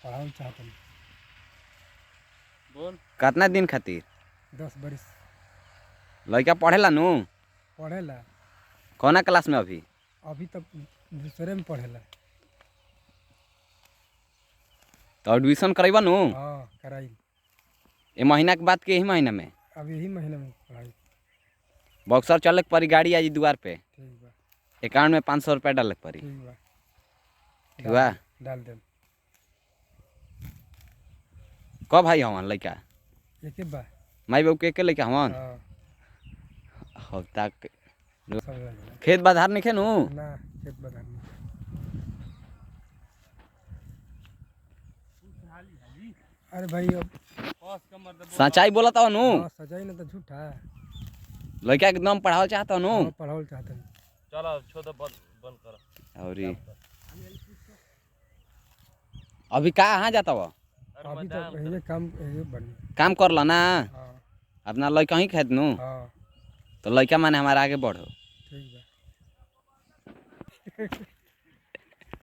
पढ़ाओ चाहतन। बोल कितना दिन खातिर? 10 बरिस। लड़का पढ़ेला नु? पढ़ेला। कौना क्लास में अभी? अभी तक दूसरे में पढ़ेला। तो एडमिशन करैबा नु? हाँ कराई। ये महीना के बाद के यही महीना में? अब यही महीने में पढ़ाई। बक्सर चले के पड़ी, गाड़ी आज द्वार पे। ठीक बा। अकाउंट में 500 रुपया डाले के पड़ी। ठीक बा। ठीक बा। डाल दे। कब भाई हवन लड़का? एक बा। माई बाबू के लड़का हवन? हाँ। अब तक खेत बाधार नहीं खेनू? ना खेत बाधार नहीं। अरे भाई अब सच्चाई बोला था नु? हाँ सच्चाई ना तो झूठा। लड़का के दम पढ़ाओ चाहता नु? हाँ पढ़ाओ चाहता हूँ। चलो छोड़ बंद कर। और अभी कहाँ जाता वो? अभी तो यही काम कर ला ना। हाँ। अपना लड़का ही खेत नु। हाँ। तो लड़का माने हमारा आगे बढ़ो। ठीक है।